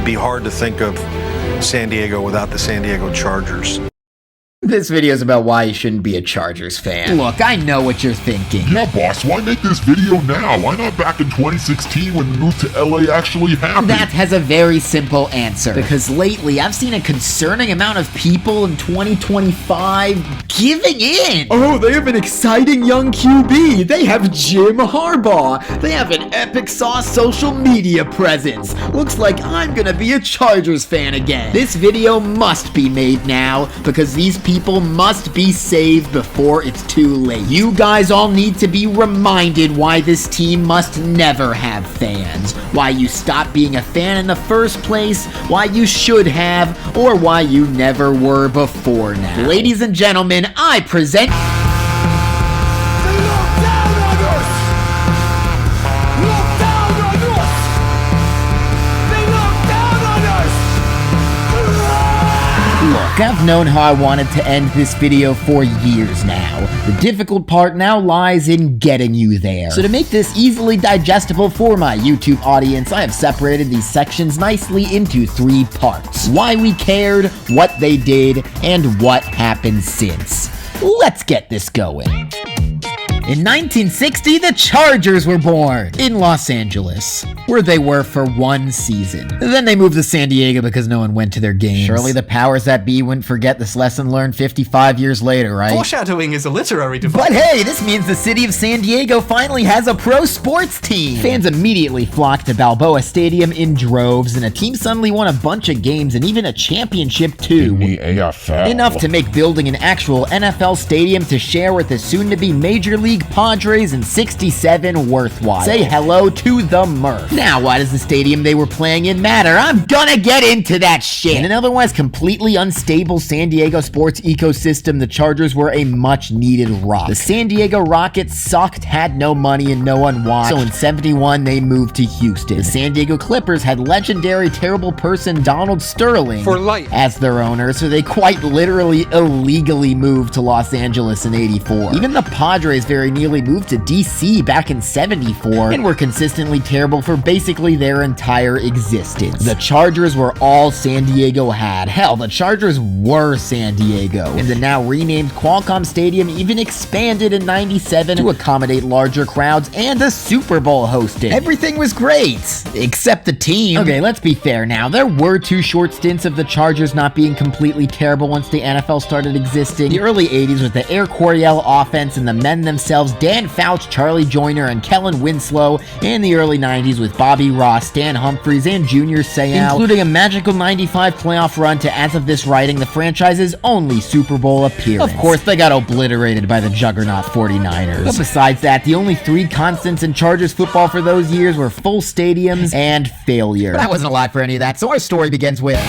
be hard to think of San Diego without the San Diego Chargers. This video is about why you shouldn't be a Chargers fan. Look, I know what you're thinking. Yeah, boss, why make this video now? Why not back in 2016 when the move to LA actually happened? That has a very simple answer. Because lately, I've seen a concerning amount of people in 2025 giving in. Oh, they have an exciting young QB. They have Jim Harbaugh. They have an epic sauce social media presence. Looks like I'm gonna be a Chargers fan again. This video must be made now because these people must be saved before it's too late. You guys all need to be reminded why this team must never have fans, why you stopped being a fan in the first place, why you should have, or why you never were before now. Ladies and gentlemen, I present... Look, I've known how I wanted to end this video for years now. The difficult part now lies in getting you there. So to make this easily digestible for my YouTube audience, I have separated these sections nicely into 3 parts. Why we cared, what they did, and what happened since. Let's get this going. In 1960, the Chargers were born in Los Angeles, where they were for 1 season. Then they moved to San Diego because no one went to their games. Surely the powers that be wouldn't forget this lesson learned 55 years later, right? Foreshadowing is a literary device. But hey, this means the city of San Diego finally has a pro sports team. Fans immediately flocked to Balboa Stadium in droves, and a team suddenly won a bunch of games and even a championship too. In the AFL. Enough to make building an actual NFL stadium to share with the soon-to-be Major League Padres in '67 worthwhile. Say hello to the Murph. Now, why does the stadium they were playing in matter? I'm gonna get into that shit. In an otherwise completely unstable San Diego sports ecosystem, the Chargers were a much-needed rock. The San Diego Rockets sucked, had no money, and no one watched, so in '71 they moved to Houston. The San Diego Clippers had legendary terrible person Donald Sterling for life as their owner, so they quite literally illegally moved to Los Angeles in '84. Even the Padres very nearly moved to DC back in '74 and were consistently terrible for basically their entire existence. The Chargers were all San Diego had. Hell, the Chargers were San Diego. And the now renamed Qualcomm Stadium even expanded in '97 to accommodate larger crowds and a Super Bowl hosted. Everything was great, except the team. Okay, let's be fair now. There were 2 short stints of the Chargers not being completely terrible once the NFL started existing. The early '80s with the Air Coryell offense and the men themselves, Dan Fouch, Charlie Joyner, and Kellen Winslow, and the early '90s with Bobby Ross, Stan Humphries, and Junior Seau, including a magical '95 playoff run to, as of this writing, the franchise's only Super Bowl appearance. Of course, they got obliterated by the juggernaut 49ers. But besides that, the only 3 constants in Chargers football for those years were full stadiums and failure. But that wasn't a lot for any of that, so our story begins with...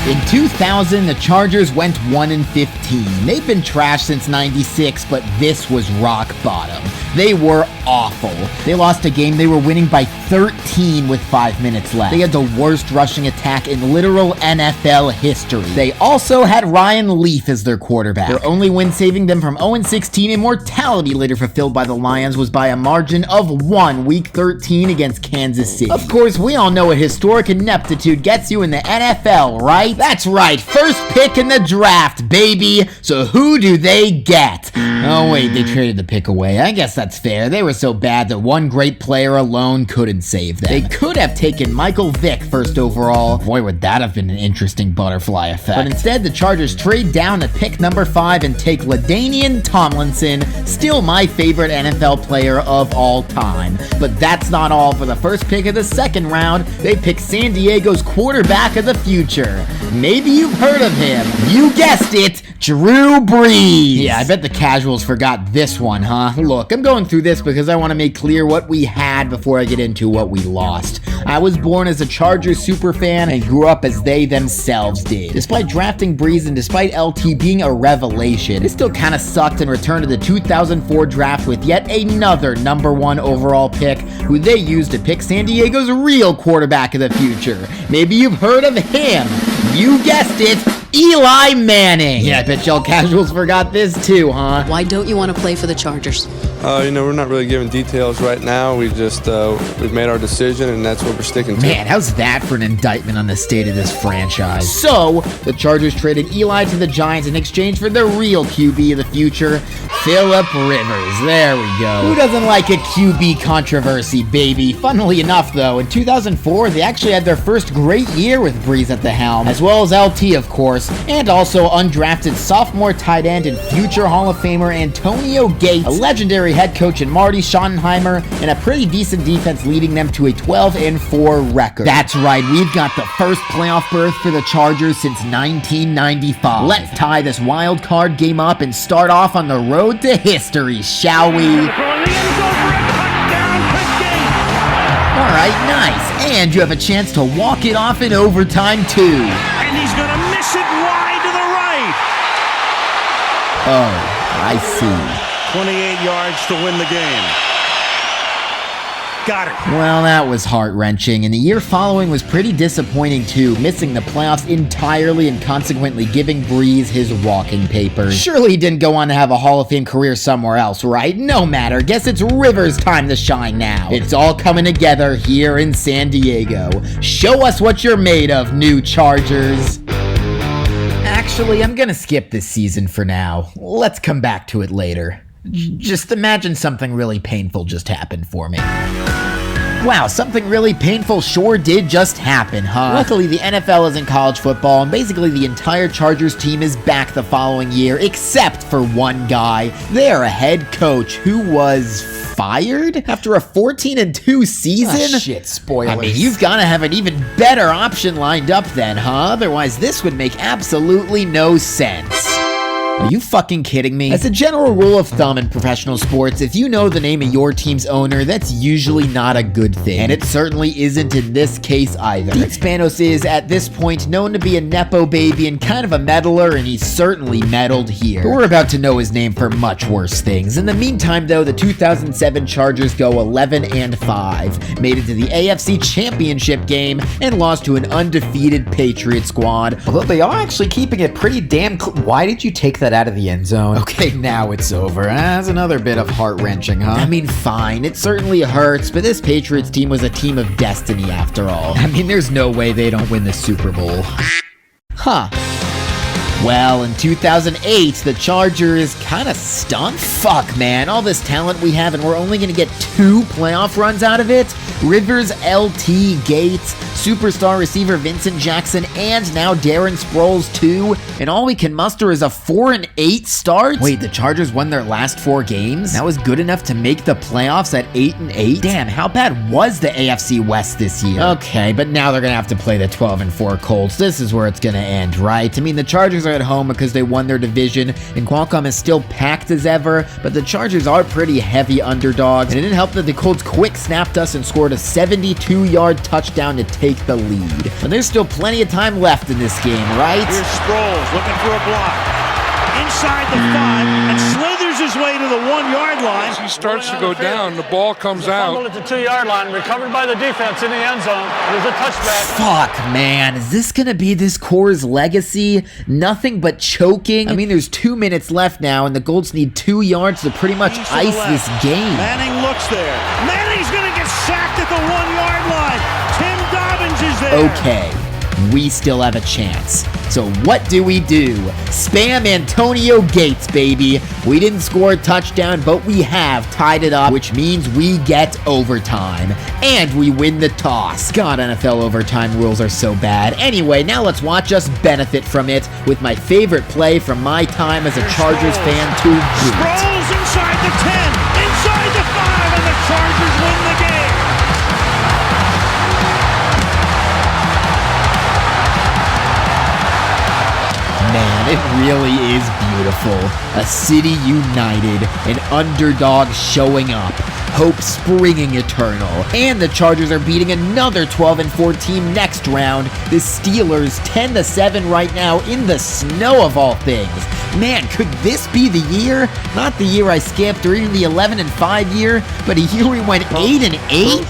In 2000, the Chargers went 1-15. They've been trash since '96, but this was rock bottom. They were awful. They lost a game they were winning by 13 with 5 minutes left. They had the worst rushing attack in literal NFL history. They also had Ryan Leaf as their quarterback. Their only win saving them from 0-16 immortality later fulfilled by the Lions was by a margin of 1 Week 13 against Kansas City. Of course, we all know what historic ineptitude gets you in the NFL, right? That's right, first pick in the draft, baby. So who do they get? Oh wait, they traded the pick away. I guess that's fair. They were so bad that one great player alone couldn't save them. They could have taken Michael Vick first overall. Boy, would that have been an interesting butterfly effect. But instead, the Chargers trade down to pick number 5 and take LaDainian Tomlinson, still my favorite NFL player of all time. But that's not all. For the first pick of the 2nd round, they pick San Diego's quarterback of the future. Maybe you've heard of him. You guessed it, Drew Brees. Yeah, I bet the casuals forgot this one, huh? Look, I'm going through this because I want to make clear what we had before I get into what we lost. I was born as a Chargers superfan and grew up as they themselves did. Despite drafting Brees and despite LT being a revelation, it still kind of sucked and returned to the 2004 draft with yet another number 1 overall pick, who they used to pick San Diego's real quarterback of the future. Maybe you've heard of him. You guessed it, Eli Manning. Yeah, I bet y'all casuals forgot this too, huh? Why don't you want to play for the Chargers? We're not really giving details right now. We just, we've made our decision, and that's what we're sticking to. Man, how's that for an indictment on the state of this franchise? So, the Chargers traded Eli to the Giants in exchange for the real QB of the future, Phillip Rivers. There we go. Who doesn't like a QB controversy, baby? Funnily enough, though, in 2004, they actually had their first great year with Breeze at the helm, as well as LT, of course, and also undrafted sophomore tight end and future Hall of Famer Antonio Gates, a legendary head coach in Marty Schottenheimer, and a pretty decent defense leading them to a 12-4 record. That's right, we've got the first playoff berth for the Chargers since 1995. Let's tie this wild card game up and start off on the road to history, shall we? Alright, nice. And you have a chance to walk it off in overtime, too. And he's gonna miss it wide to the right. Oh, I see. 28 yards to win the game. Got it. Well, that was heart-wrenching, and the year following was pretty disappointing too, missing the playoffs entirely and consequently giving Breeze his walking papers. Surely he didn't go on to have a Hall of Fame career somewhere else, right? No matter, guess it's Rivers' time to shine now. It's all coming together here in San Diego. Show us what you're made of, new Chargers. Actually, I'm gonna skip this season for now. Let's come back to it later. Just imagine something really painful just happened for me. Wow, something really painful sure did just happen, huh? Luckily, the NFL isn't college football, and basically the entire Chargers team is back the following year, except for one guy. They're a head coach who was fired after a 14-2 season? Oh, shit, spoilers. I mean, you've got to have an even better option lined up then, huh? Otherwise, this would make absolutely no sense. Are you fucking kidding me? As a general rule of thumb in professional sports, if you know the name of your team's owner, that's usually not a good thing. And it certainly isn't in this case either. Dean Spanos is, at this point, known to be a nepo baby and kind of a meddler, and he's certainly meddled here. But we're about to know his name for much worse things. In the meantime, though, the 2007 Chargers go 11-5, made it to the AFC Championship game, and lost to an undefeated Patriot squad. Although they are actually keeping it pretty damn why did you take that out of the end zone? Okay, now it's over. That's another bit of heart-wrenching, huh? I mean, fine, it certainly hurts, but this Patriots team was a team of destiny after all. I mean, there's no way they don't win the Super Bowl. Huh. Well, in 2008, the Chargers kind of stunk. Fuck, man, all this talent we have and we're only going to get 2 playoff runs out of it? Rivers, LT, Gates, superstar receiver Vincent Jackson, and now Darren Sproles too, and all we can muster is a 4-8 start? Wait, the Chargers won their last 4 games? That was good enough to make the playoffs at 8-8? Damn, how bad was the AFC West this year? Okay, but now they're gonna have to play the 12-4 Colts. This is where it's gonna end, right? I mean, the Chargers are at home because they won their division, and Qualcomm is still packed as ever, but the Chargers are pretty heavy underdogs, and it didn't help that the Colts quick snapped us and scored a 72-yard touchdown to take the lead. But there's still plenty of time left in this game, right? Here's Sproles looking for a block. Inside the 5 and slithers his way to the 1-yard line. As he starts to go down, the ball comes out. At the 2-yard line, recovered by the defense in the end zone. There's a touchback. Fuck, man. Is this gonna be this core's legacy? Nothing but choking? I mean, there's 2 minutes left now, and the Golds need 2 yards to pretty much ice this game. Manning looks there. Manning's gonna get sacked at the 1-yard line. Tim Dobbins is there. Okay. We still have a chance. So what do? Spam Antonio Gates, baby. We didn't score a touchdown, but we have tied it up, which means we get overtime. And we win the toss. God, NFL overtime rules are so bad. Anyway, now let's watch us benefit from it with my favorite play from my time as a Chargers fan to boot. Sproles inside the 10, inside the 5, and the Chargers win the game. Man, it really is beautiful. A city united, an underdog showing up, hope springing eternal. And the Chargers are beating another 12-4 team next round, the Steelers 10-7 right now in the snow of all things. Man, could this be the year? Not the year I skipped or even the 11-5 year, but a year we went 8-8?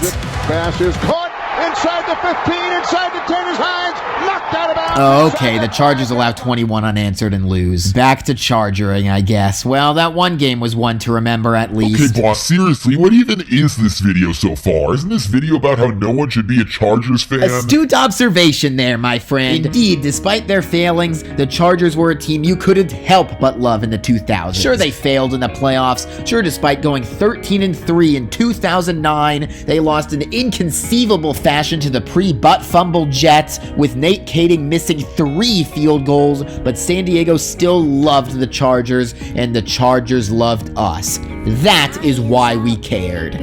Pass is caught inside the 15, inside the 10 is Hines, knocked out of bounds. Okay, the Chargers allow 21 unanswered and lose. Back to chargering, I guess. Well, that one game was one to remember at least. Okay, boss, seriously, what even is this video so far? Isn't this video about how no one should be a Chargers fan? Astute observation there, my friend. Indeed, despite their failings, the Chargers were a team you couldn't help but love in the 2000s. Sure, they failed in the playoffs. Sure, despite going 13-3 in 2009, they lost in inconceivable fashion to the pre-butt fumble Jets, with Nate Kaeding missing 3 field goals, but San Diego still loved the Chargers, and the Chargers loved us. That is why we cared.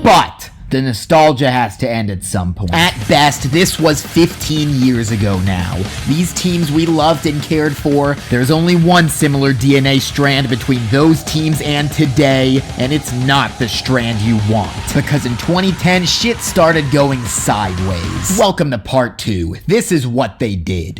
But the nostalgia has to end at some point. At best, this was 15 years ago now. These teams we loved and cared for, there's only one similar DNA strand between those teams and today, and it's not the strand you want. Because in 2010, shit started going sideways. Welcome to part 2. This is what they did.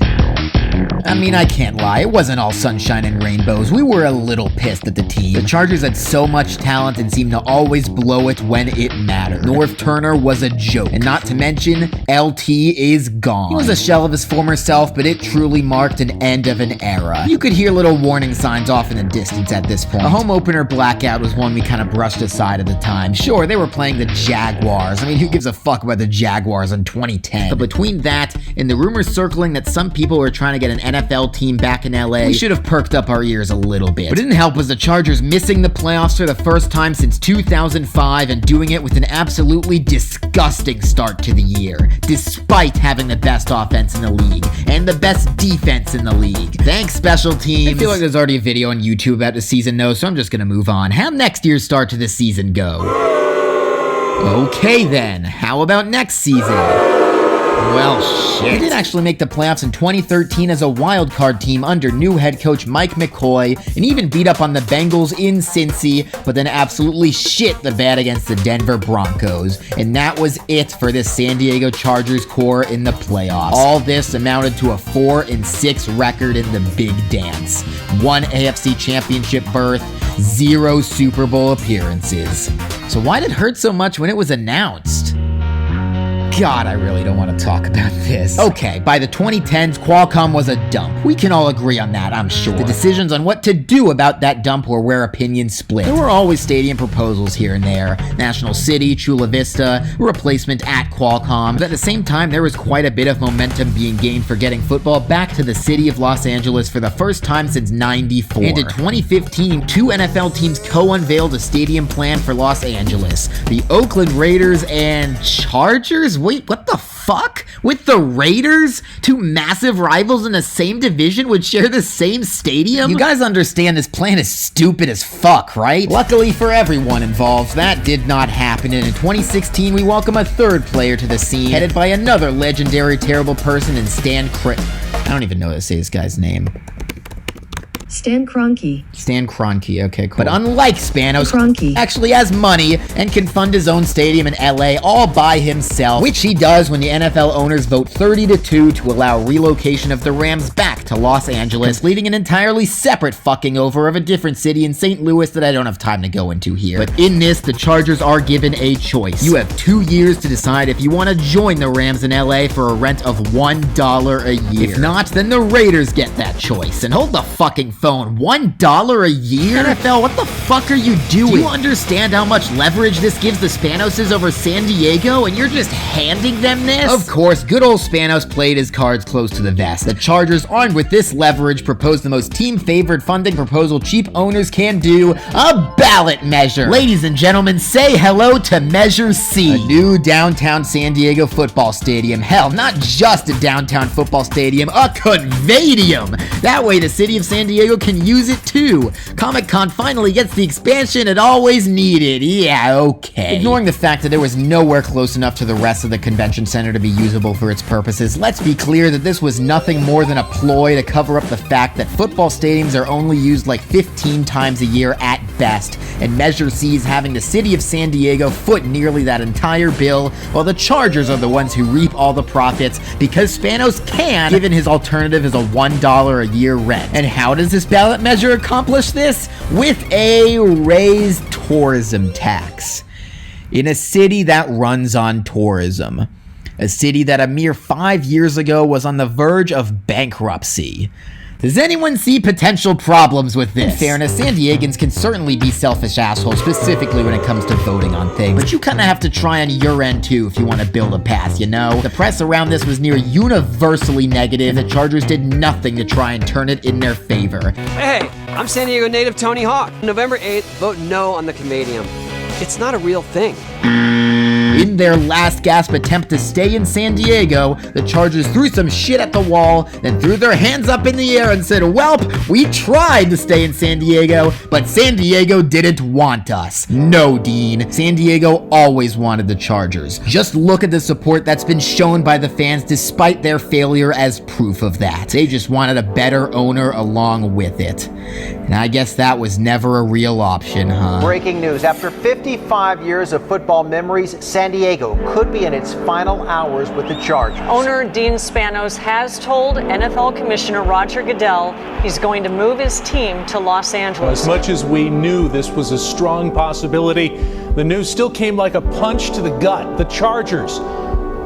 I mean, I can't lie, it wasn't all sunshine and rainbows. We were a little pissed at the team. The Chargers had so much talent and seemed to always blow it when it mattered. North Turner was a joke, and not to mention, LT is gone. He was a shell of his former self, but it truly marked an end of an era. You could hear little warning signs off in the distance at this point. A home opener blackout was one we kind of brushed aside at the time. Sure, they were playing the Jaguars. I mean, who gives a fuck about the Jaguars in 2010? But between that and the rumors circling that some people were trying to get an NFL team back in LA, we should have perked up our ears a little bit. What didn't help was the Chargers missing the playoffs for the first time since 2005 and doing it with an absolutely disgusting start to the year, despite having the best offense in the league and the best defense in the league. Thanks, special teams. I feel like there's already a video on YouTube about the season, though, so I'm just gonna move on. How'd next year's start to the season go? Okay then, how about next season? Well, shit. We did actually make the playoffs in 2013 as a wild card team under new head coach Mike McCoy, and even beat up on the Bengals in Cincy, but then absolutely shit the bed against the Denver Broncos. And that was it for this San Diego Chargers core in the playoffs. All this amounted to a 4-6 record in the big dance. 1 AFC Championship berth, 0 Super Bowl appearances. So why did it hurt so much when it was announced? God, I really don't want to talk about this. Okay, by the 2010s, Qualcomm was a dump. We can all agree on that, I'm sure. The decisions on what to do about that dump were where opinions split. There were always stadium proposals here and there. National City, Chula Vista, a replacement at Qualcomm. But at the same time, there was quite a bit of momentum being gained for getting football back to the city of Los Angeles for the first time since '94. And in 2015, 2 NFL teams co-unveiled a stadium plan for Los Angeles. The Oakland Raiders and Chargers? Wait, what the fuck? With the Raiders? 2 massive rivals in the same division would share the same stadium? You guys understand this plan is stupid as fuck, right? Luckily for everyone involved, that did not happen, and in 2016 we welcome a 3rd player to the scene, headed by another legendary terrible person in I don't even know how to say this guy's name. Stan Kroenke. Stan Kroenke, okay, cool. But unlike Spanos, Kroenke actually has money and can fund his own stadium in LA all by himself, which he does when the NFL owners vote 30-2 to allow relocation of the Rams back to Los Angeles, leading an entirely separate fucking over of a different city in St. Louis that I don't have time to go into here. But in this, the Chargers are given a choice. You have 2 years to decide if you want to join the Rams in LA for a rent of $1 a year. If not, then the Raiders get that choice. And hold the fucking phone, $1 a year? NFL, what the fuck are you doing? Do you understand how much leverage this gives the Spanoses over San Diego, and you're just handing them this? Of course, good old Spanos played his cards close to the vest. The Chargers, armed with this leverage, proposed the most team-favored funding proposal cheap owners can do, a ballot measure. Ladies and gentlemen, say hello to Measure C. A new downtown San Diego football stadium. Hell, not just a downtown football stadium, a convadium. That way the city of San Diego can use it too. Comic-Con finally gets the expansion it always needed. Yeah, okay. Ignoring the fact that there was nowhere close enough to the rest of the convention center to be usable for its purposes, let's be clear that this was nothing more than a ploy to cover up the fact that football stadiums are only used like 15 times a year at best, and Measure C is having the city of San Diego foot nearly that entire bill, while the Chargers are the ones who reap all the profits because Spanos can, given his alternative is a $1 a year rent. And how does this ballot measure accomplish this? With a raised tourism tax. In a city that runs on tourism. a city that a mere 5 years ago was on the verge of bankruptcy. Does anyone see potential problems with this? In fairness, San Diegans can certainly be selfish assholes, specifically when it comes to voting on things. But you kind of have to try on your end too if you want to build a path, you know? The press around this was near universally negative. The Chargers did nothing to try and turn it in their favor. Hey, I'm San Diego native Tony Hawk. November 8th, vote no on the convadium. It's not a real thing. In their last gasp attempt to stay in San Diego, the Chargers threw some shit at the wall, then threw their hands up in the air and said, "Welp, we tried to stay in San Diego, but San Diego didn't want us." No, Dean. San Diego always wanted the Chargers. Just look at the support that's been shown by the fans despite their failure as proof of that. They just wanted a better owner along with it. And I guess that was never a real option, huh? Breaking news. After 55 years of football memories, San Diego could be in its final hours with the Chargers. Owner Dean Spanos has told NFL Commissioner Roger Goodell he's going to move his team to Los Angeles. As much as we knew this was a strong possibility, the news still came like a punch to the gut. The Chargers,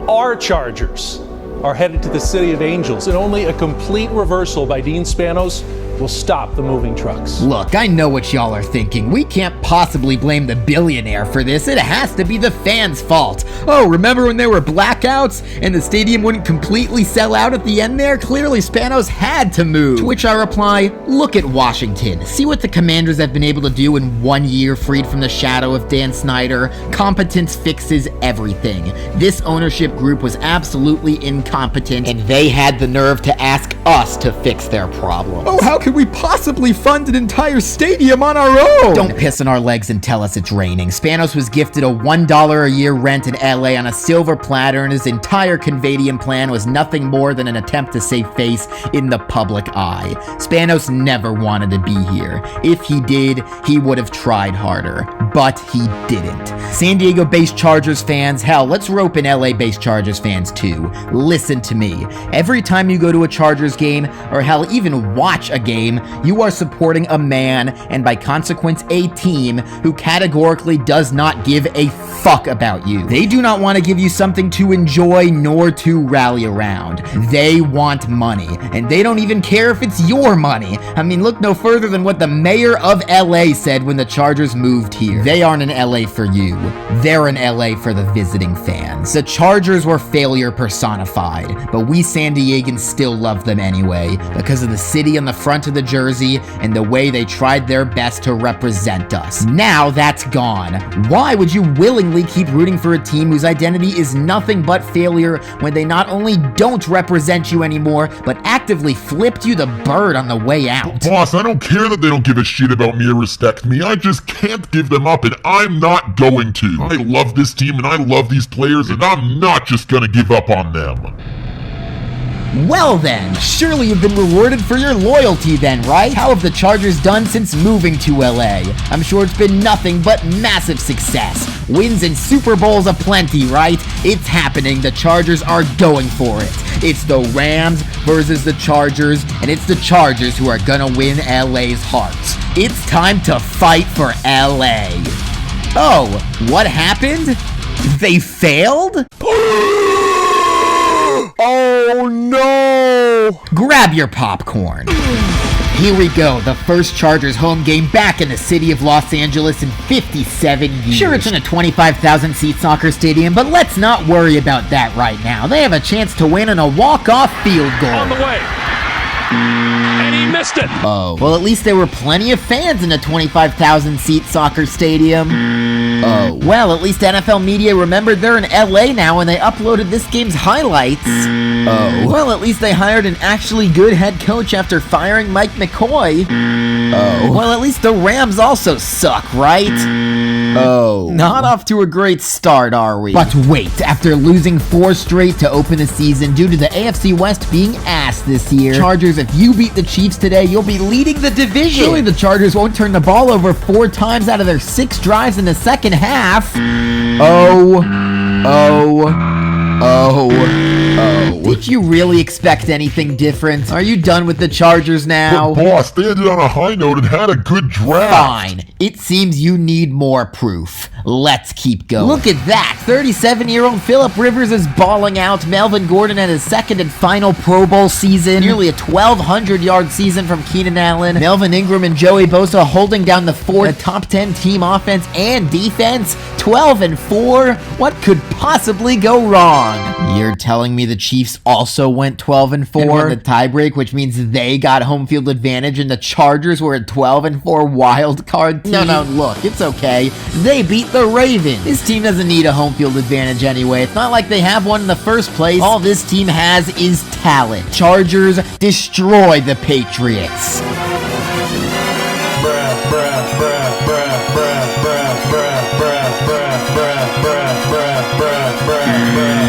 our Chargers, are headed to the City of Angels, and only a complete reversal by Dean Spanos will stop the moving trucks. Look, I know what y'all are thinking. We can't possibly blame the billionaire for this. It has to be the fans' fault. Oh, remember when there were blackouts and the stadium wouldn't completely sell out at the end there? Clearly Spanos had to move. To which I reply, look at Washington. See what the Commanders have been able to do in 1 year freed from the shadow of Dan Snyder. Competence fixes everything. This ownership group was absolutely incompetent, and they had the nerve to ask us to fix their problems. Oh, how could we possibly fund an entire stadium on our own? Don't piss on our legs and tell us it's raining. Spanos was gifted a $1 a year rent in LA on a silver platter, and his entire convadium plan was nothing more than an attempt to save face in the public eye. Spanos never wanted to be here. If he did, he would have tried harder. But he didn't. San Diego-based Chargers fans, hell, let's rope in LA-based Chargers fans too. Listen to me. Every time you go to a Chargers game, or hell, even watch a game, you are supporting a man, and by consequence a team, who categorically does not give a fuck about you. They do not want to give you something to enjoy nor to rally around. They want money, and they don't even care if it's your money. I mean, look no further than what the mayor of LA said when the Chargers moved here. They aren't in LA for you. They're in LA for the visiting fans. The Chargers were failure personified, but we San Diegans still love them anyway, because of the city on the front of the jersey and the way they tried their best to represent us. Now that's gone. Why would you willingly keep rooting for a team whose identity is nothing but failure when they not only don't represent you anymore, but actively flipped you the bird on the way out? Boss, I don't care that they don't give a shit about me or respect me. I just can't give them up, and I'm not going to. I love this team and I love these players, and I'm not just gonna give up on them. Well then, surely you've been rewarded for your loyalty then, right? How have the Chargers done since moving to LA? I'm sure it's been nothing but massive success. Wins and Super Bowls aplenty, right? It's happening. The Chargers are going for it. It's the Rams versus the Chargers, and it's the Chargers who are gonna win LA's hearts. It's time to fight for LA. Oh, what happened? They failed? Oh no! Grab your popcorn. Here we go, the first Chargers home game back in the city of Los Angeles in 57 years. Sure, it's in a 25,000-seat soccer stadium, but let's not worry about that right now. They have a chance to win on a walk-off field goal. On the way. And he missed it. Oh. Well, at least there were plenty of fans in a 25,000-seat soccer stadium. Oh. Well, at least NFL media remembered they're in LA now and they uploaded this game's highlights. Oh. Well, at least they hired an actually good head coach after firing Mike McCoy. Oh. Well, at least the Rams also suck, right? Oh. Not off to a great start, are we? But wait, after losing 4 straight to open the season due to the AFC West being ass this year, Chargers, if you beat the Chiefs today, you'll be leading the division. Surely the Chargers won't turn the ball over 4 times out of their 6 drives in the second half. Oh. Did you really expect anything different? Are you done with the Chargers now? But boss, they ended on a high note and had a good draft. Fine. It seems you need more proof. Let's keep going. Look at that. 37-year-old Phillip Rivers is balling out. Melvin Gordon had his second and final Pro Bowl season. Nearly a 1,200-yard season from Keenan Allen. Melvin Ingram and Joey Bosa holding down the fort. A top 10 team offense and defense. 12-4. What could possibly go wrong? You're telling me the Chiefs also went 12-4 and won the tiebreak, which means they got home field advantage and the Chargers were a 12-4 wild card team? No, look, it's okay. They beat the Ravens. This team doesn't need a home field advantage anyway. It's not like they have one in the first place. All this team has is talent. Chargers destroy the Patriots.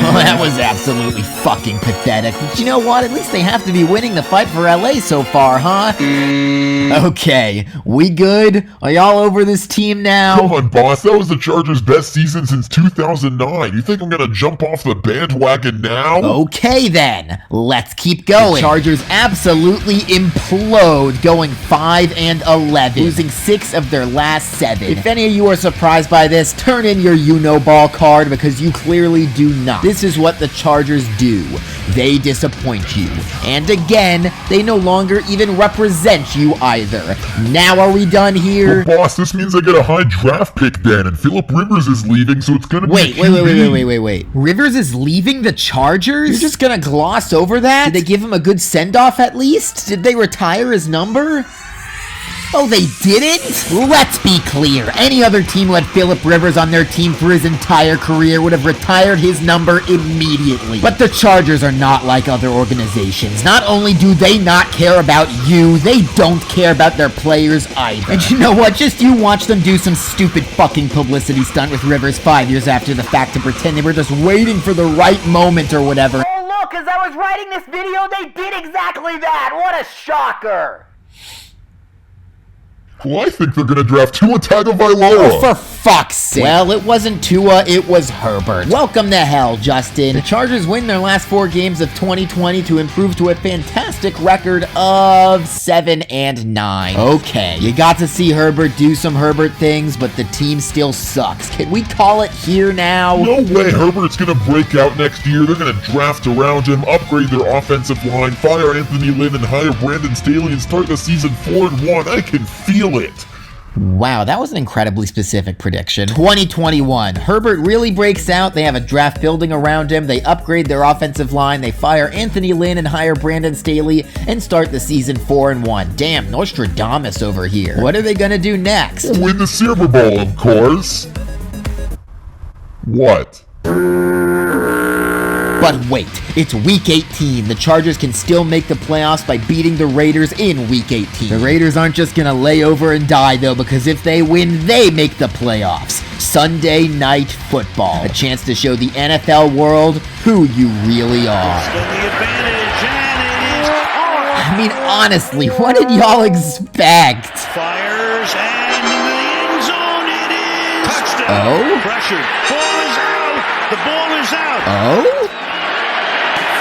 Well, that was absolutely fucking pathetic. But you know what? At least they have to be winning the fight for LA so far, huh? Okay, we good? Are y'all over this team now? Come on, boss. That was the Chargers' best season since 2009. You think I'm gonna jump off the bandwagon now? Okay, then. Let's keep going. The Chargers absolutely implode, going 5-11, losing 6 of their last 7. If any of you are surprised by this, turn in your you-know-ball card because you clearly do not. This is what the Chargers do. They disappoint you. And again, they no longer even represent you either. Now are we done here? Well, boss, this means I get a high draft pick then, and Phillip Rivers is leaving, so it's gonna be Wait. Rivers is leaving the Chargers? You're just gonna gloss over that? Did they give him a good send-off at least? Did they retire his number? Oh, they didn't? Let's be clear. Any other team who had Phillip Rivers on their team for his entire career would have retired his number immediately. But the Chargers are not like other organizations. Not only do they not care about you, they don't care about their players either. And you know what? Just you watch them do some stupid fucking publicity stunt with Rivers 5 years after the fact to pretend they were just waiting for the right moment or whatever. Oh, look, as I was writing this video, they did exactly that. What a shocker. Well, I think they're gonna draft Tua Tagovailoa. Oh, for fuck's sake. Well, it wasn't Tua, it was Herbert. Welcome to hell, Justin. The Chargers win their last 4 games of 2020 to improve to a fantastic record of 7-9. Okay, you got to see Herbert do some Herbert things, but the team still sucks. Can we call it here now? No way Herbert's gonna break out next year. They're gonna draft around him, upgrade their offensive line, fire Anthony Lynn, and hire Brandon Staley and start the season 4-1. I can feel it. Wow, that was an incredibly specific prediction. 2021. Herbert really breaks out. They have a draft building around him. They upgrade their offensive line. They fire Anthony Lynn and hire Brandon Staley and start the season 4-1. Damn, Nostradamus over here. What are they gonna do next? Win the Super Bowl, of course. What? But wait, it's Week 18. The Chargers can still make the playoffs by beating the Raiders in Week 18. The Raiders aren't just gonna lay over and die though, because if they win, they make the playoffs. Sunday Night Football. A chance to show the NFL world who you really are. I mean, honestly, what did y'all expect? Fires and in the end zone it is. Touchdown. Oh? Pressured. Ball is out. The ball is out. Oh?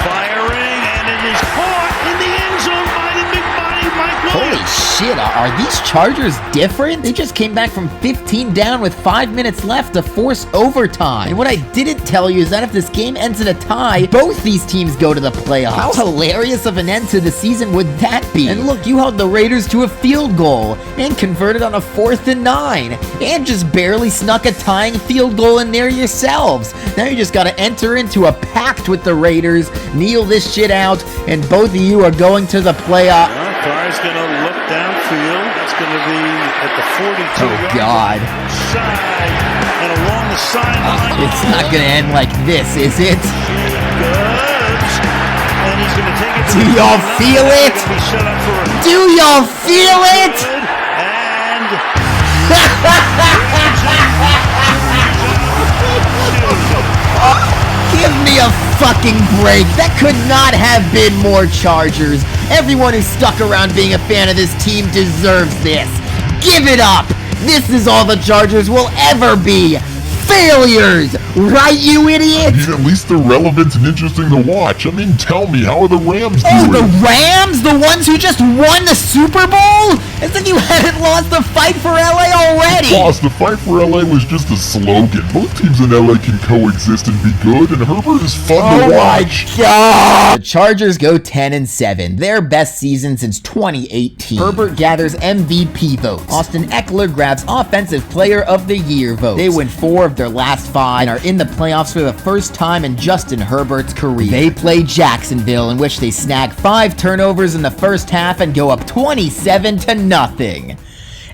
Firing, and it is caught in the end zone by the big body Mike Williams. Holy shit, are these Chargers different? They just came back from 15 down with 5 minutes left to force overtime. And what I didn't tell you is that if this game ends in a tie, both these teams go to the playoffs. How hilarious of an end to the season would that be? And look, you held the Raiders to a field goal and converted on a 4th and 9 and just barely snuck a tying field goal in there yourselves. Now you just gotta enter into a pact with the Raiders, kneel this shit out, and both of you are going to the playoffs. Carr's going to look downfield. That's going to be at the 42. Oh, God. Side and along the sideline. It's not going to end like this, is it? And he's going to take it to Do y'all feel it? Do y'all feel it? And give me a fucking break. That could not have been more Chargers. Everyone who's stuck around being a fan of this team deserves this. Give it up. This is all the Chargers will ever be. Failures! Right, you idiot? I mean, at least they're relevant and interesting to watch. I mean, tell me, how are the Rams doing? Oh, the Rams? The ones who just won the Super Bowl? As if you hadn't lost the fight for LA already! Boss, the fight for LA was just a slogan. Both teams in LA can coexist and be good, and Herbert is fun to watch. Oh my God! The Chargers go 10-7, their best season since 2018. Herbert gathers MVP votes. Austin Eckler grabs Offensive Player of the Year votes. They win 4 of their last 5 and are in the playoffs for the first time in Justin Herbert's career. They play Jacksonville, in which they snag 5 turnovers in the first half and go up 27-0.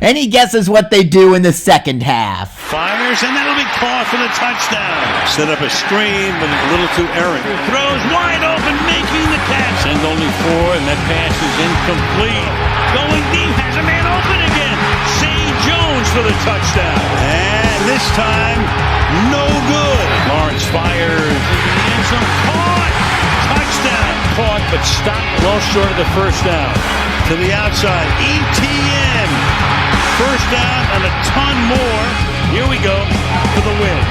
Any guesses what they do in the second half? Fires, and that'll be caught for the touchdown. Set up a screen, but a little too errant. Throws wide open, making the catch. And only 4, and that pass is incomplete. Going deep, has a man open again. St. Jones for the touchdown. And this time, no good. Lawrence fires, and some caught. Touchdown. Caught, but stopped well short of the first down. To the outside, ETN. First down and a ton more. Here we go for the win.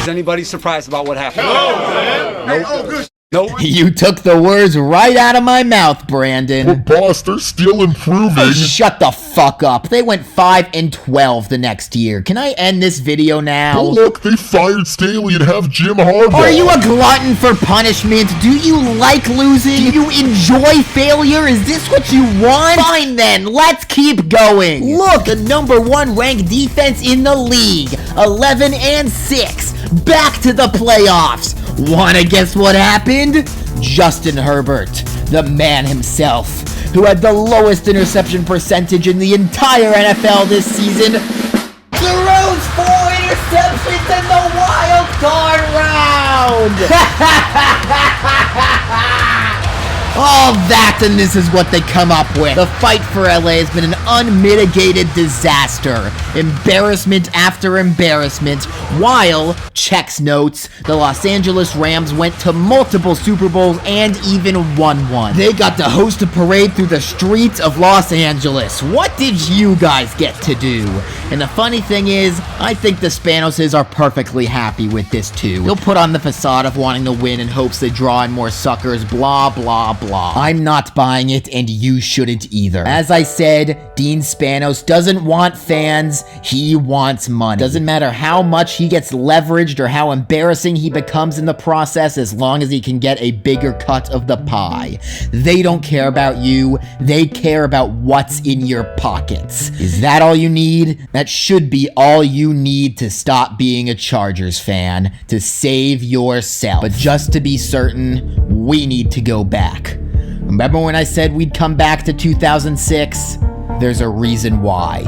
Is anybody surprised about what happened? No. Nope. You took the words right out of my mouth, Brandon. But boss, they're still improving. Oh, shut the fuck up. They went 5-12 the next year. Can I end this video now? But look, they fired Staley and have Jim Harbaugh. Are you a glutton for punishment? Do you like losing? Do you enjoy failure? Is this what you want? Fine then, let's keep going. Look, the #1 ranked defense in the league. 11-6. Back to the playoffs. Wanna guess what happened? Justin Herbert, the man himself, who had the lowest interception percentage in the entire NFL this season, throws 4 interceptions in the wild card round! All that, and this is what they come up with. The fight for LA has been an unmitigated disaster. Embarrassment after embarrassment, while, checks notes, the Los Angeles Rams went to multiple Super Bowls and even won one. They got to host a parade through the streets of Los Angeles. What did you guys get to do? And the funny thing is, I think the Spanoses are perfectly happy with this too. They'll put on the facade of wanting to win in hopes they draw in more suckers, blah, blah, blah. I'm not buying it, and you shouldn't either. As I said, Dean Spanos doesn't want fans, he wants money. Doesn't matter how much he gets leveraged or how embarrassing he becomes in the process, as long as he can get a bigger cut of the pie. They don't care about you, they care about what's in your pockets. Is that all you need? That should be all you need to stop being a Chargers fan, to save yourself. But just to be certain, we need to go back. Remember when I said we'd come back to 2006? There's a reason why.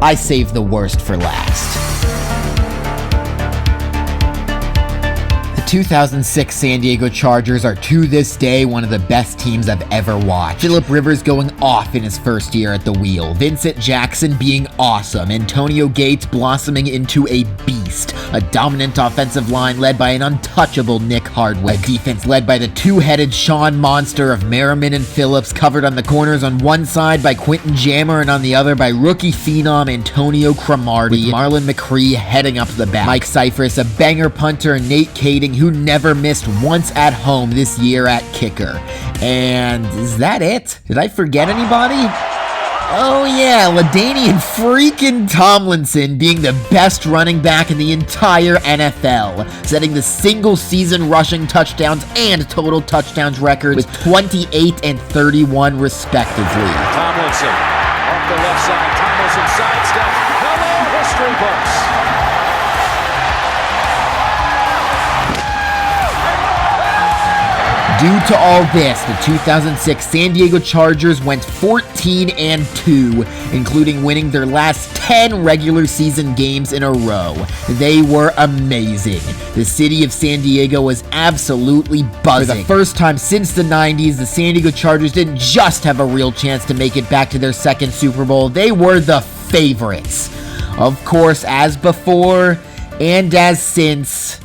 I saved the worst for last. The 2006 San Diego Chargers are to this day one of the best teams I've ever watched. Phillip Rivers going off in his first year at the wheel. Vincent Jackson being awesome. Antonio Gates blossoming into a beast. A dominant offensive line led by an untouchable Nick Hardwick. A defense led by the two-headed Sean Monster of Merriman and Phillips, covered on the corners on one side by Quentin Jammer and on the other by rookie phenom Antonio Cromartie. With Marlon McCree heading up the back. Mike Cyphers, a banger punter, and Nate Kaeding, who never missed once at home this year at kicker. And is that it? Did I forget anybody? Oh yeah, LaDainian freaking Tomlinson being the best running back in the entire NFL, setting the single-season rushing touchdowns and total touchdowns records with 28 and 31 respectively. Tomlinson off the left side. Tomlinson sidesteps. Hello, history books. Due to all this, the 2006 San Diego Chargers went 14-2, including winning their last 10 regular season games in a row. They were amazing. The city of San Diego was absolutely buzzing. For the first time since the 90s, the San Diego Chargers didn't just have a real chance to make it back to their second Super Bowl, they were the favorites. Of course, as before, and as since,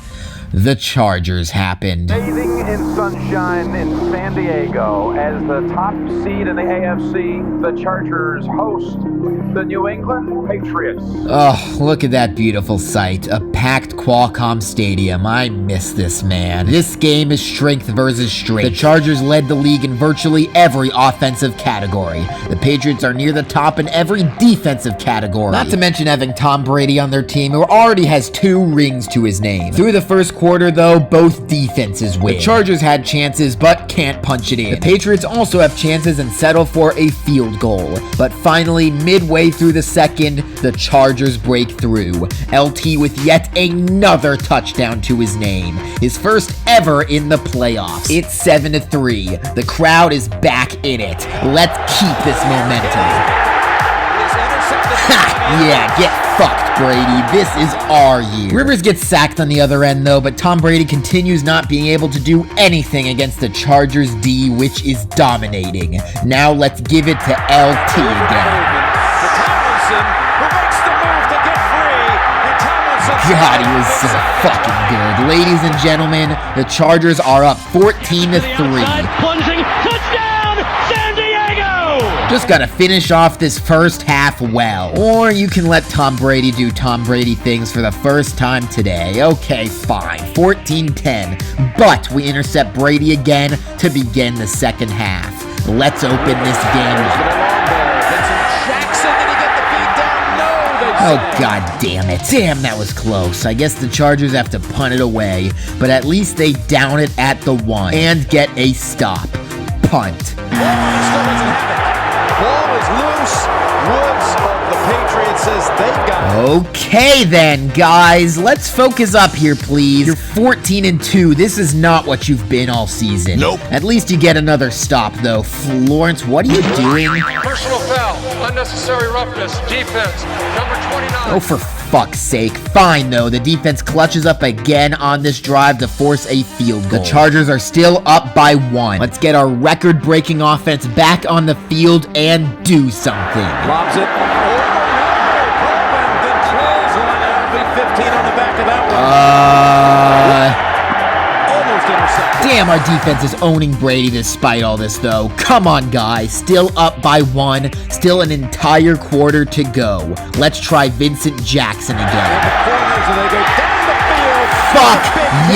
the Chargers happened. Bathing in sunshine in San Diego. As the top seed in the AFC, the Chargers host the New England Patriots. Oh, look at that beautiful sight. A packed Qualcomm Stadium. I miss this, man. This game is strength versus strength. The Chargers led the league in virtually every offensive category. The Patriots are near the top in every defensive category. Not to mention having Tom Brady on their team, who already has 2 rings to his name. Through the first quarter, though, both defenses win. The Chargers had chances, but can't punch it in. The Patriots also have chances and settle for a field goal. But finally, midway through the second, the Chargers break through. LT with yet another touchdown to his name. His first ever in the playoffs. It's 7-3. The crowd is back in it. Let's keep this momentum. Ha! Yeah, get fucked, Brady. This is our year. Rivers gets sacked on the other end, though, but Tom Brady continues not being able to do anything against the Chargers D, which is dominating. Now let's give it to LT again. God, he was so fucking good. Ladies and gentlemen, the Chargers are up 14-3. Plunging touchdown, San Diego! Just gotta finish off this first half well. Or you can let Tom Brady do Tom Brady things for the first time today. Okay, fine. 14-10. But we intercept Brady again to begin the second half. Let's open this game up. Oh, god damn it. Damn, that was close. I guess the Chargers have to punt it away, but at least they down it at the 1 and get a stop. Punt. Ball is loose. Woods of the Patriots says they got it. Okay then, guys. Let's focus up here, please. You're 14-2. This is not what you've been all season. Nope. At least you get another stop, though. Florence, what are you doing? Personal foul. Unnecessary roughness. Defense. Number 29. Oh, for fuck's sake. Fine, though. The defense clutches up again on this drive to force a field goal. The Chargers are still up by 1. Let's get our record-breaking offense back on the field and do something. Lobs it. Then clothesline out. 15 on the back of that one. Almost intercepted. Damn, our defense is owning Brady despite all this, though. Come on, guys. Still up by 1. Still an entire quarter to go. Let's try Vincent Jackson again. Fuck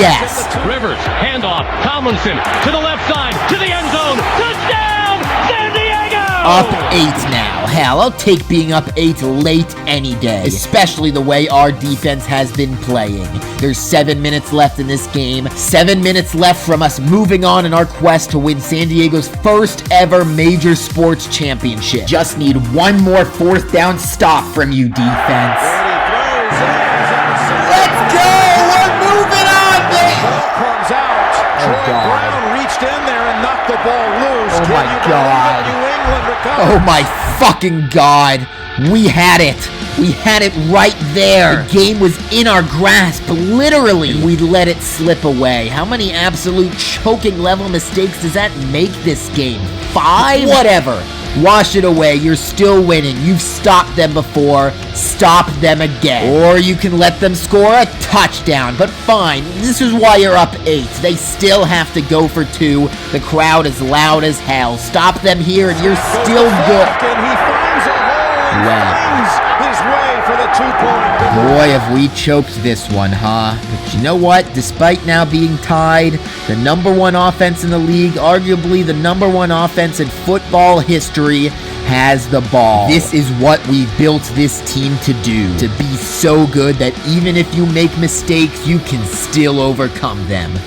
yes. Rivers, handoff, Tomlinson to the left side, to the end zone, touchdown, San Diego! Up 8 now. Hell, I'll take being up 8 late any day, especially the way our defense has been playing. There's 7 minutes left in this game. 7 minutes left from us moving on in our quest to win San Diego's first ever major sports championship. Just need one more 4th down stop from you, defense. Let's go! We're moving on, baby! Ball comes out. Oh, God. Brown reached in there and knocked the ball loose. Oh, my God. New England recovered? Oh, my fucking God. We had it. We had it right there. The game was in our grasp, literally. And we let it slip away. How many absolute choking level mistakes does that make this game? 5? Whatever. Wash it away. You're still winning. You've stopped them before. Stop them again. Or you can let them score a touchdown. But fine. This is why you're up 8. They still have to go for 2. The crowd is loud as hell. Stop them here and you're still good. And he finds a hole and finds his way for the 2-point. Boy, have we choked this one, huh? But you know what? Despite now being tied, the number 1 offense in the league, arguably the number 1 offense in football history, has the ball. This is what we built this team to do. To be so good that even if you make mistakes, you can still overcome them.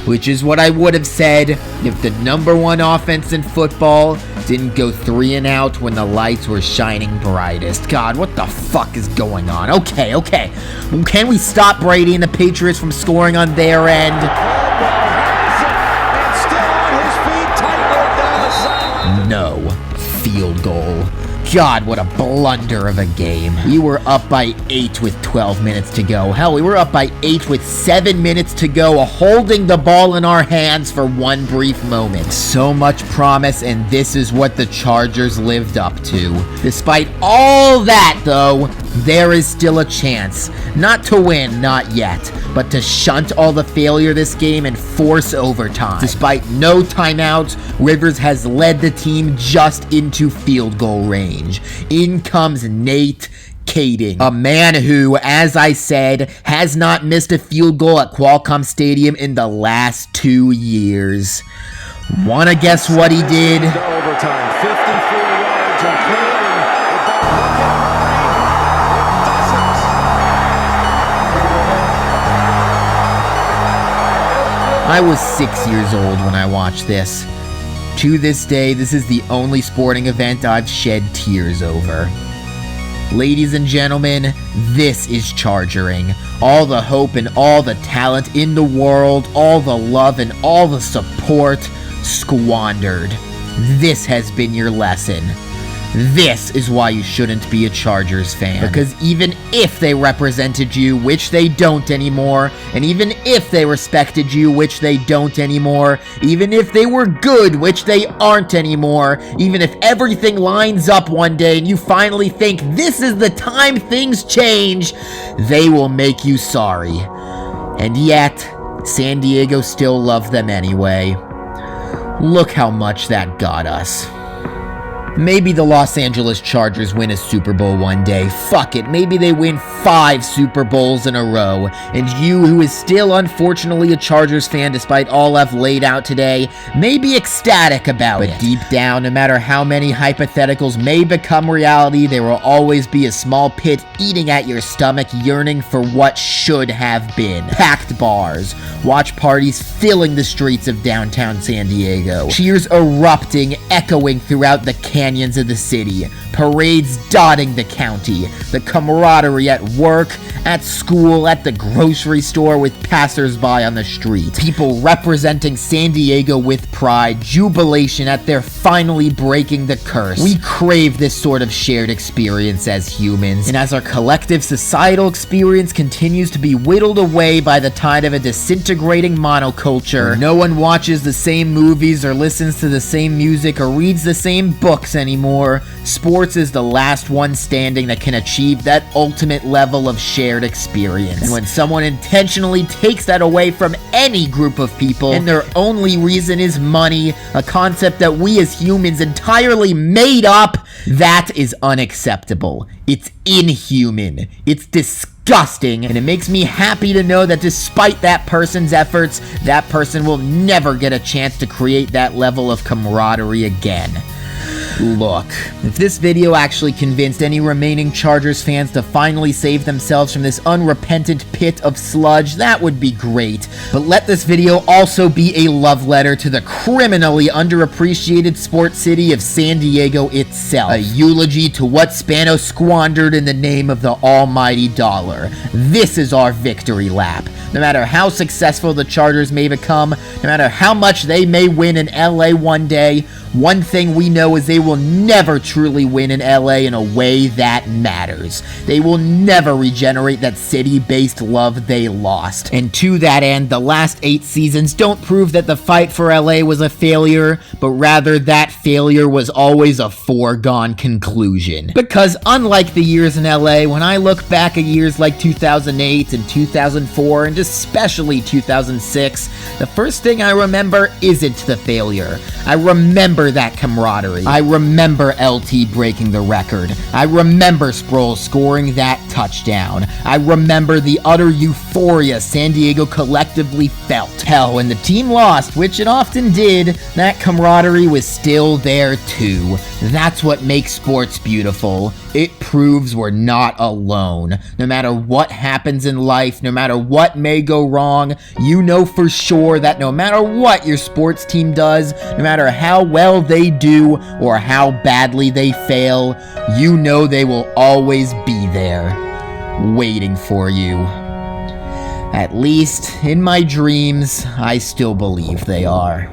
Which is what I would have said if the number 1 offense in football didn't go 3 and out when the lights were shining brightest. God, what the fuck is going on? Okay. Can we stop Brady and the Patriots from scoring on their end? No. Field goal. God, what a blunder of a game. We were up by 8 with 12 minutes to go. Hell, we were up by 8 with 7 minutes to go, holding the ball in our hands for one brief moment. So much promise, and this is what the Chargers lived up to. Despite all that, though, There is still a chance. Not to win, not yet, but to shunt all the failure this game and force overtime. Despite no timeouts, Rivers has led the team just into field goal range. In comes Nate Kaeding, a man who, as I said, has not missed a field goal at Qualcomm Stadium in the last 2 years. Wanna guess what he did? Overtime, 54 yards and Kaeding. I was 6 years old when I watched this. To this day, this is the only sporting event I've shed tears over. Ladies and gentlemen, this is Chargering. All the hope and all the talent in the world, all the love and all the support squandered. This has been your lesson. This is why you shouldn't be a Chargers fan. Because even if they represented you, which they don't anymore, and even if they respected you, which they don't anymore, even if they were good, which they aren't anymore, even if everything lines up one day and you finally think this is the time things change, they will make you sorry. And yet, San Diego still loved them anyway. Look how much that got us. Maybe the Los Angeles Chargers win a Super Bowl one day. Fuck it, maybe they win 5 Super Bowls in a row. And you, who is still unfortunately a Chargers fan despite all I've laid out today, may be ecstatic about it. But deep down, no matter how many hypotheticals may become reality, there will always be a small pit eating at your stomach, yearning for what should have been. Packed bars, watch parties filling the streets of downtown San Diego, cheers erupting, echoing throughout the canyons of the city, parades dotting the county, the camaraderie at work, at school, at the grocery store with passersby on the street, people representing San Diego with pride, jubilation at their finally breaking the curse. We crave this sort of shared experience as humans, and as our collective societal experience continues to be whittled away by the tide of a disintegrating monoculture, where no one watches the same movies or listens to the same music or reads the same books anymore, sports is the last one standing that can achieve that ultimate level of shared experience. And when someone intentionally takes that away from any group of people, and their only reason is money, a concept that we as humans entirely made up, that is unacceptable. It's inhuman. It's disgusting, and it makes me happy to know that despite that person's efforts, that person will never get a chance to create that level of camaraderie again. Look, if this video actually convinced any remaining Chargers fans to finally save themselves from this unrepentant pit of sludge, that would be great. But let this video also be a love letter to the criminally underappreciated sports city of San Diego itself. A eulogy to what Spanos squandered in the name of the almighty dollar. This is our victory lap. No matter how successful the Chargers may become, no matter how much they may win in LA one day, one thing we know is they will never truly win in LA in a way that matters. They will never regenerate that city-based love they lost. And to that end, the last 8 seasons don't prove that the fight for LA was a failure, but rather that failure was always a foregone conclusion. Because unlike the years in LA, when I look back at years like 2008 and 2004, and especially 2006, the first thing I remember isn't the failure. I remember that camaraderie. I remember LT breaking the record. I remember Sproles scoring that touchdown. I remember the utter euphoria San Diego collectively felt. Hell, when the team lost, which it often did, that camaraderie was still there too. That's what makes sports beautiful. It proves we're not alone. No matter what happens in life, no matter what may go wrong, you know for sure that no matter what your sports team does, no matter how well they do or how badly they fail, you know they will always be there, waiting for you. At least, in my dreams, I still believe they are.